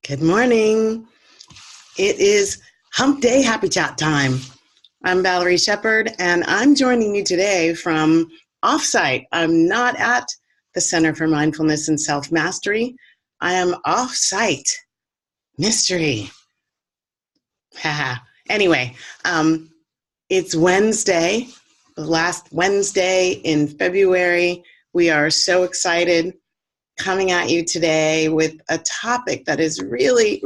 Good morning. It is Hump Day Happy Chat time. I'm Valerie Shepard, and I'm joining you today from offsite. I'm not at the Center for Mindfulness and Self-Mastery. I am offsite. Mystery. Haha. Anyway, it's Wednesday, the last Wednesday in February. We are so excited coming at you today with a topic that is really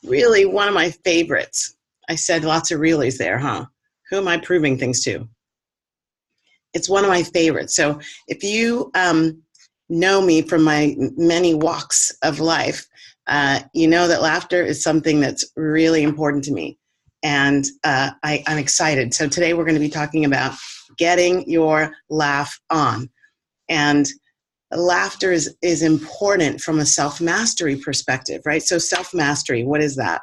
one of my favorites. I said lots of reallys there, huh? Who am I proving things to? It's one of my favorites. So if you know me from my many walks of life, you know that laughter is something that's really important to me. And I'm excited. So today we're going to be talking about getting your laugh on. And laughter is important from a self-mastery perspective, right? So self-mastery, what is that?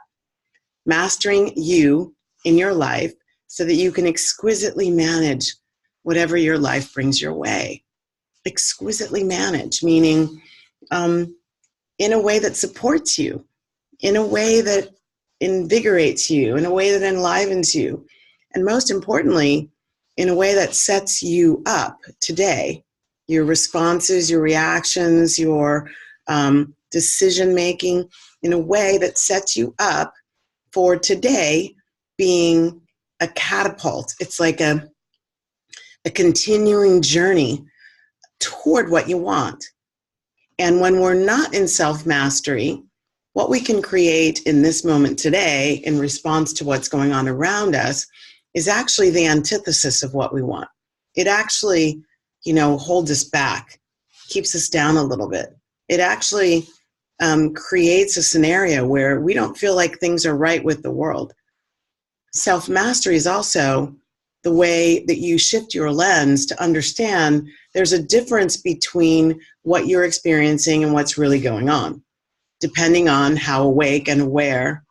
Mastering you in your life so that you can exquisitely manage whatever your life brings your way. Exquisitely manage, meaning in a way that supports you, in a way that invigorates you, in a way that enlivens you, and most importantly, in a way that sets you up today. Your responses, your reactions, your decision-making in a way that sets you up for today being a catapult. It's like a continuing journey toward what you want. And when we're not in self-mastery, what we can create in this moment today in response to what's going on around us is actually the antithesis of what we want. It actually holds us back, keeps us down a little bit. It actually creates a scenario where we don't feel like things are right with the world. Self-mastery is also the way that you shift your lens to understand there's a difference between what you're experiencing and what's really going on, depending on how awake and aware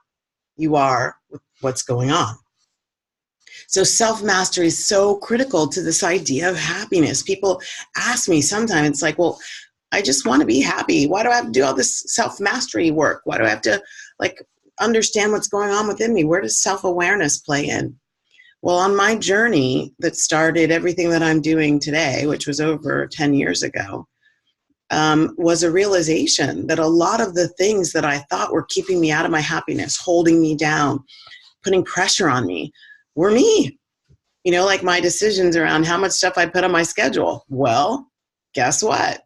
you are with what's going on. So self-mastery is so critical to this idea of happiness. People ask me sometimes, it's like, well, I just want to be happy. Why do I have to do all this self-mastery work? Why do I have to understand what's going on within me? Where does self-awareness play in? Well, on my journey that started everything that I'm doing today, which was over 10 years ago, was a realization that a lot of the things that I thought were keeping me out of my happiness, holding me down, putting pressure on me, were me. Like my decisions around how much stuff I put on my schedule. Well, guess what?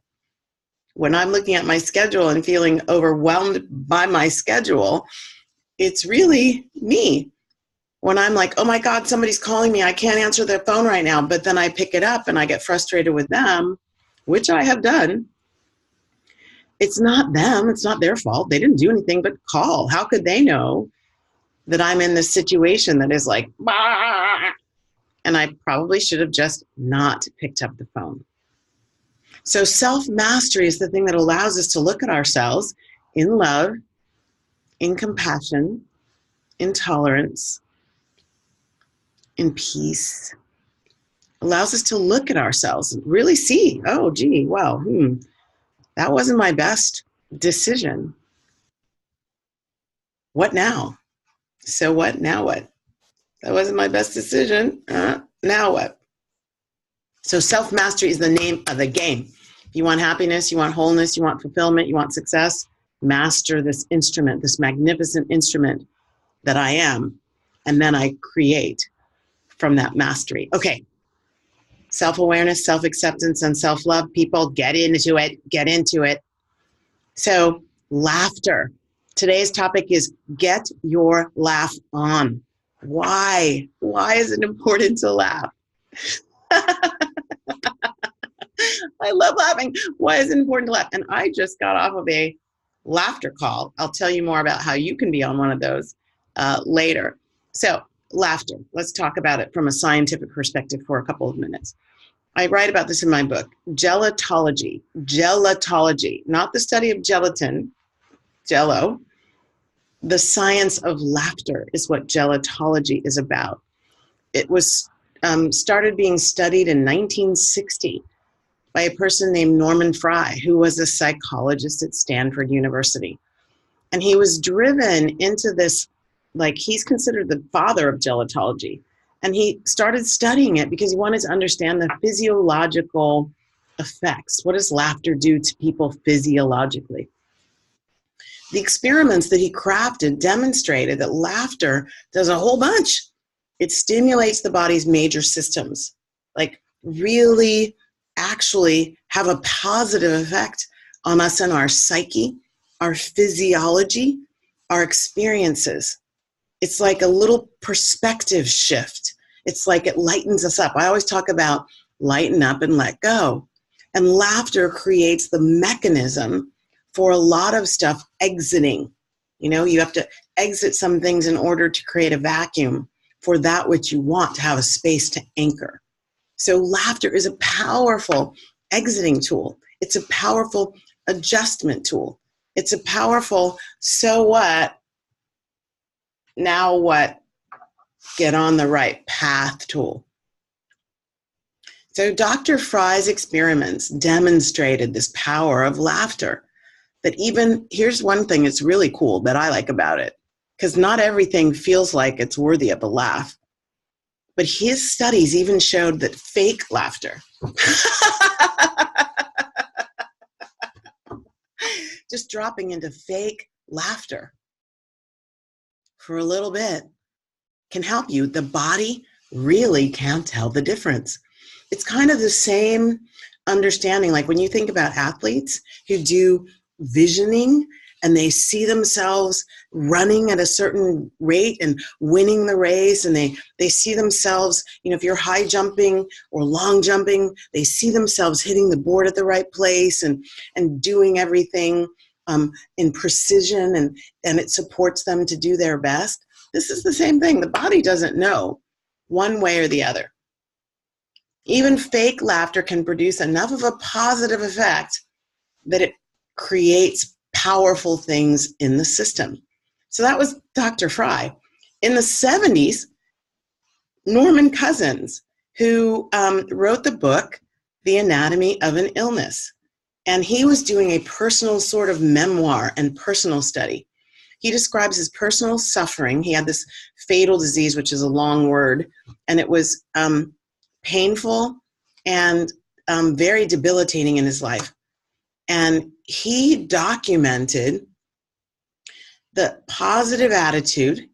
When I'm looking at my schedule and feeling overwhelmed by my schedule, it's really me. When I'm like, oh my God, somebody's calling me, I can't answer their phone right now, but then I pick it up and I get frustrated with them, which I have done. It's not them, it's not their fault. They didn't do anything but call. How could they know that I'm in this situation that is like, bah! And I probably should have just not picked up the phone. So self-mastery is the thing that allows us to look at ourselves in love, in compassion, in tolerance, in peace. Allows us to look at ourselves and really see, oh, gee, well, that wasn't my best decision. What now? So what? Now what? That wasn't my best decision. Now what? So self-mastery is the name of the game. If you want happiness, you want wholeness, you want fulfillment, you want success, master this instrument, this magnificent instrument that I am. And then I create from that mastery. Okay. Self-awareness, self-acceptance, and self-love. People, get into it. Get into it. So laughter. Today's topic is get your laugh on. Why? Why is it important to laugh? I love laughing. Why is it important to laugh? And I just got off of a laughter call. I'll tell you more about how you can be on one of those later. So laughter. Let's talk about it from a scientific perspective for a couple of minutes. I write about this in my book, gelotology. Gelotology, not the study of gelatin, jello. The science of laughter is what gelotology is about. It was started being studied in 1960 by a person named Norman Fry, who was a psychologist at Stanford University. And he was driven into this, like, he's considered the father of gelotology. And he started studying it because he wanted to understand the physiological effects. What does laughter do to people physiologically? The experiments that he crafted demonstrated that laughter does a whole bunch. It stimulates the body's major systems, like really actually have a positive effect on us and our psyche, our physiology, our experiences. It's like a little perspective shift. It's like it lightens us up. I always talk about lighten up and let go. And laughter creates the mechanism for a lot of stuff exiting. You know, you have to exit some things in order to create a vacuum for that which you want to have a space to anchor. So laughter is a powerful exiting tool. It's a powerful adjustment tool. It's a powerful, so what, now what, get on the right path tool. So Dr. Fry's experiments demonstrated this power of laughter. That even, here's one thing that's really cool that I like about it, because not everything feels like it's worthy of a laugh. But his studies even showed that fake laughter, just dropping into fake laughter for a little bit can help you. The body really can't tell the difference. It's kind of the same understanding, like when you think about athletes who do visioning and they see themselves running at a certain rate and winning the race, and they see themselves, you know, if you're high jumping or long jumping, they see themselves hitting the board at the right place and doing everything in precision, and it supports them to do their best. This is the same thing. The body doesn't know one way or the other. Even fake laughter can produce enough of a positive effect that it creates powerful things in the system. So that was Dr. Fry. In the 70s, Norman Cousins, who wrote the book, The Anatomy of an Illness, and he was doing a personal sort of memoir and personal study. He describes his personal suffering. He had this fatal disease, which is a long word, and it was painful and very debilitating in his life. And he documented the positive attitude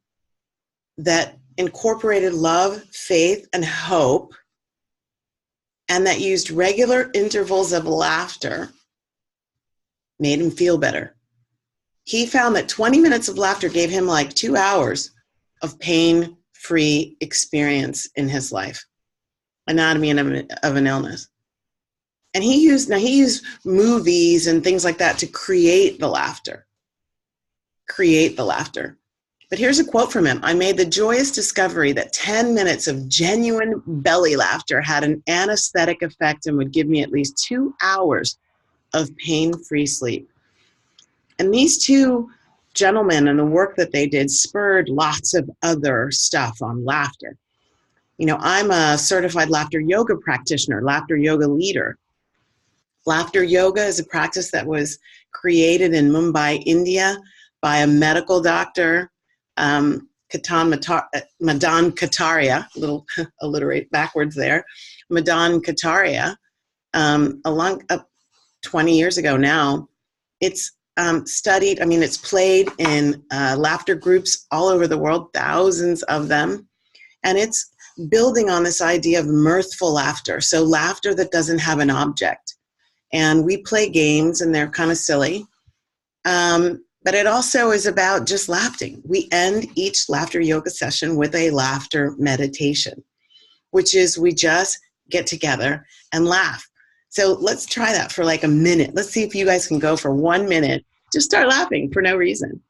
that incorporated love, faith, and hope, and that used regular intervals of laughter, made him feel better. He found that 20 minutes of laughter gave him like 2 hours of pain-free experience in his life. Anatomy of an Illness. And he used movies and things like that to create the laughter. But here's a quote from him. I made the joyous discovery that 10 minutes of genuine belly laughter had an anesthetic effect and would give me at least 2 hours of pain-free sleep. And these two gentlemen and the work that they did spurred lots of other stuff on laughter. You know, I'm a certified laughter yoga practitioner, laughter yoga leader. Laughter yoga is a practice that was created in Mumbai, India, by a medical doctor, Madan Kataria, a little alliterate backwards there, Madan Kataria, 20 years ago now. It's studied, it's played in laughter groups all over the world, thousands of them, and it's building on this idea of mirthful laughter, so laughter that doesn't have an object. And we play games, and they're kind of silly. But it also is about just laughing. We end each laughter yoga session with a laughter meditation, which is we just get together and laugh. So let's try that for like a minute. Let's see if you guys can go for 1 minute. Just start laughing for no reason.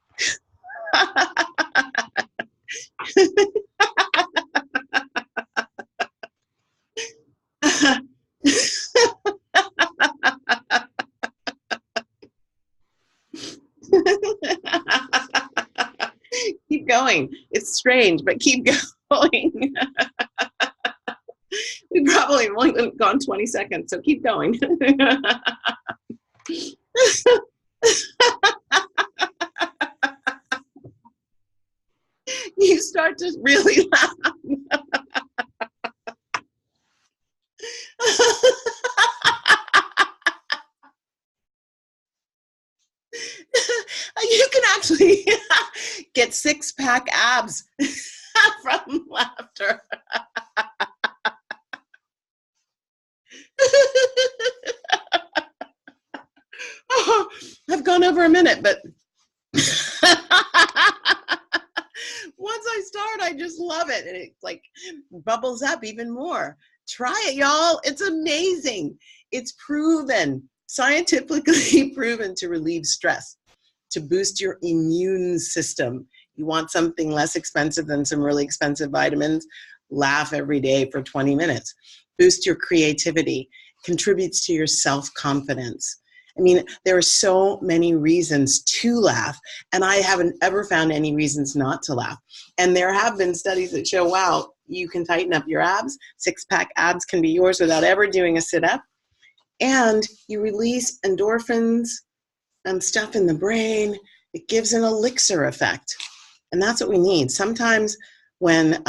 Keep going. It's strange, but keep going. We probably have only gone 20 seconds, so keep going. start to really laugh. You can actually get six-pack abs from laughter. Oh, I've gone over a minute, but once I start, I just love it. And it like bubbles up even more. Try it, y'all. It's amazing. It's proven, scientifically proven to relieve stress, to boost your immune system. You want something less expensive than some really expensive vitamins? Laugh every day for 20 minutes. Boost your creativity, contributes to your self-confidence. I mean, there are so many reasons to laugh, and I haven't ever found any reasons not to laugh. And there have been studies that show, wow, you can tighten up your abs. Six-pack abs can be yours without ever doing a sit-up. And you release endorphins and stuff in the brain. It gives an elixir effect. And that's what we need. Sometimes when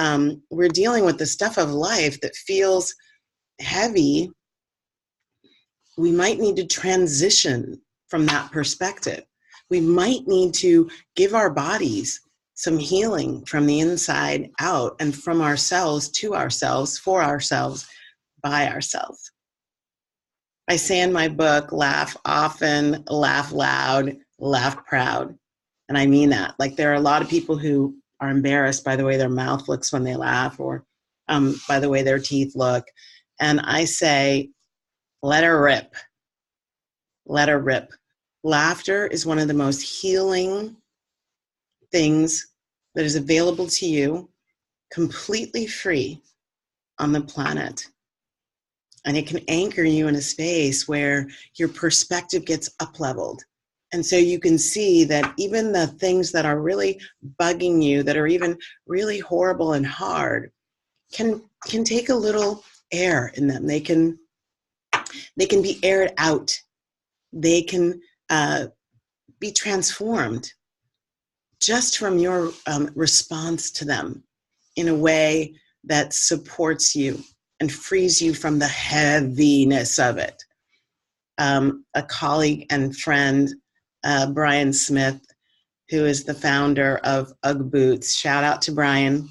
we're dealing with the stuff of life that feels heavy, we might need to transition from that perspective. We might need to give our bodies some healing from the inside out and from ourselves to ourselves, for ourselves, by ourselves. I say in my book, laugh often, laugh loud, laugh proud. And I mean that. Like, there are a lot of people who are embarrassed by the way their mouth looks when they laugh, or by the way their teeth look. And I say, let her rip. Let her rip. Laughter is one of the most healing things that is available to you, completely free on the planet. And it can anchor you in a space where your perspective gets up-leveled. And so you can see that even the things that are really bugging you, that are even really horrible and hard, can take a little air in them. They can be aired out. They can be transformed just from your response to them in a way that supports you and frees you from the heaviness of it. A colleague and friend, Brian Smith, who is the founder of UGG Boots, shout out to Brian,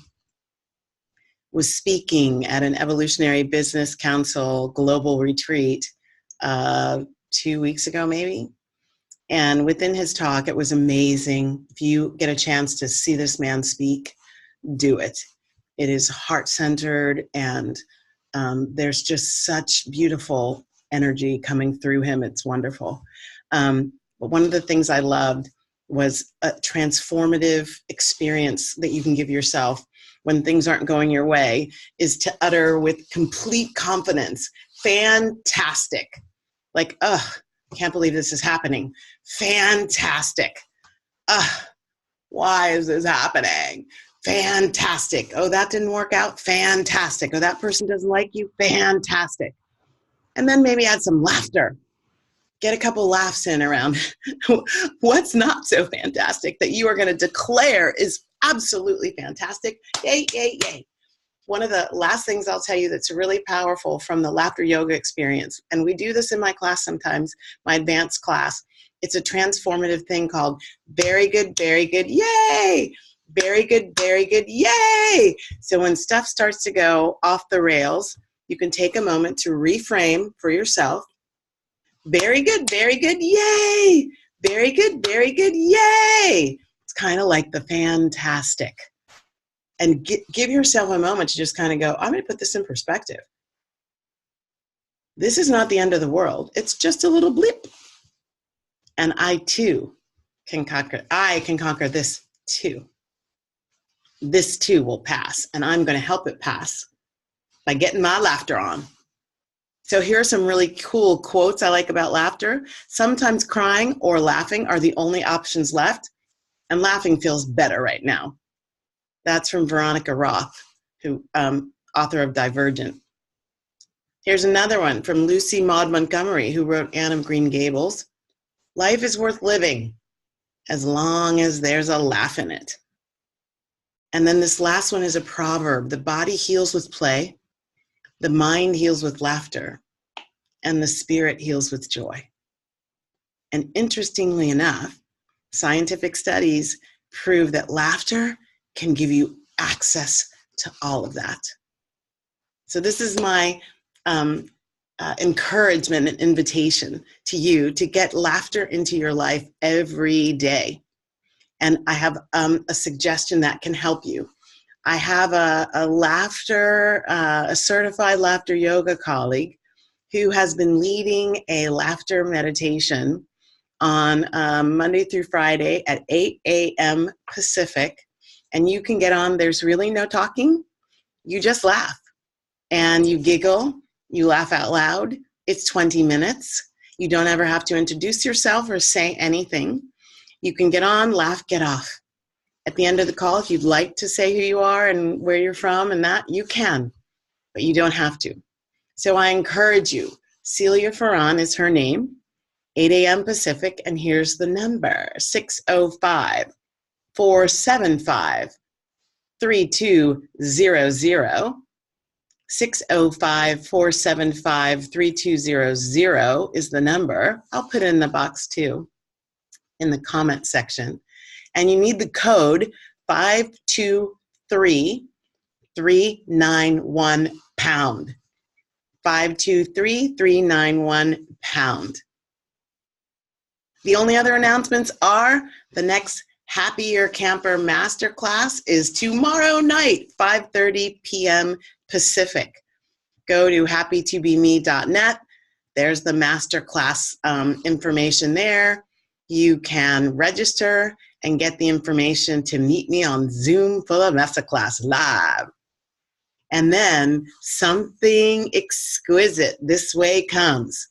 was speaking at an Evolutionary Business Council global retreat 2 weeks ago, maybe. And within his talk, it was amazing. If you get a chance to see this man speak, do it. It is heart-centered, and there's just such beautiful energy coming through him. It's wonderful. But one of the things I loved was a transformative experience that you can give yourself when things aren't going your way, is to utter with complete confidence, fantastic. Like, can't believe this is happening. Fantastic. Why is this happening? Fantastic. Oh, that didn't work out. Fantastic. Oh, that person doesn't like you. Fantastic. And then maybe add some laughter. Get a couple laughs in around what's not so fantastic that you are going to declare is absolutely fantastic. Yay, yay, yay. One of the last things I'll tell you that's really powerful from the laughter yoga experience, and we do this in my class sometimes, my advanced class, it's a transformative thing called very good, yay! Very good, yay! So when stuff starts to go off the rails, you can take a moment to reframe for yourself. Very good, yay! Very good, yay! It's kind of like the fantastic. And give yourself a moment to just kind of go, I'm going to put this in perspective. This is not the end of the world. It's just a little blip. And I too can conquer. I can conquer this too. This too will pass. And I'm going to help it pass by getting my laughter on. So here are some really cool quotes I like about laughter. Sometimes crying or laughing are the only options left. And laughing feels better right now. That's from Veronica Roth, who author of Divergent. Here's another one from Lucy Maud Montgomery, who wrote Anne of Green Gables. Life is worth living as long as there's a laugh in it. And then this last one is a proverb. The body heals with play, the mind heals with laughter, and the spirit heals with joy. And interestingly enough, scientific studies prove that laughter can give you access to all of that. So this is my encouragement and invitation to you to get laughter into your life every day. And I have a suggestion that can help you. I have a certified laughter yoga colleague who has been leading a laughter meditation on Monday through Friday at 8 a.m. Pacific. And you can get on, there's really no talking. You just laugh and you giggle, you laugh out loud. It's 20 minutes. You don't ever have to introduce yourself or say anything. You can get on, laugh, get off. At the end of the call, if you'd like to say who you are and where you're from and that, you can, but you don't have to. So I encourage you. Celia Ferran is her name, 8 a.m. Pacific, and here's the number, 605-475-3200. 605-475-3200 is the number. I'll put it in the box too, in the comment section. And you need the code 523-391#. 523-391#. The only other announcements are the next Happier Camper Masterclass is tomorrow night, 5:30 p.m. Pacific. Go to happytobeme.net. There's the masterclass information there. You can register and get the information to meet me on Zoom for the masterclass live. And then something exquisite this way comes.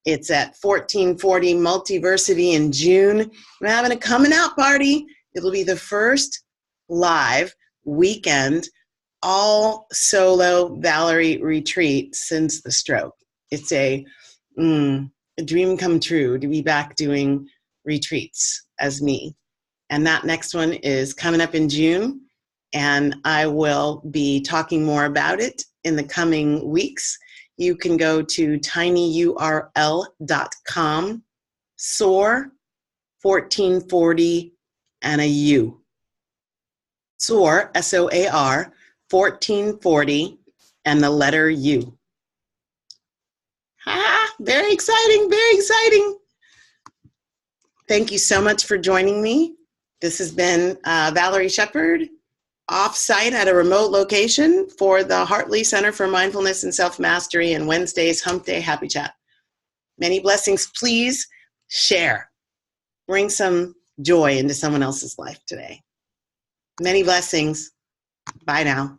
It's at 1440 Multiversity in June. We're having a coming out party. It'll be the first live weekend, all solo Valerie retreat since the stroke. It's a dream come true to be back doing retreats as me. And that next one is coming up in June. And I will be talking more about it in the coming weeks. You can go to tinyurl.com, SOAR 1440 and a U. SOAR, SOAR 1440 and the letter U. Very exciting, very exciting. Thank you so much for joining me. This has been Valerie Shepard, off-site at a remote location for the Hartley Center for Mindfulness and Self-Mastery and Wednesday's Hump Day Happy Chat. Many blessings. Please share. Bring some joy into someone else's life today. Many blessings. Bye now.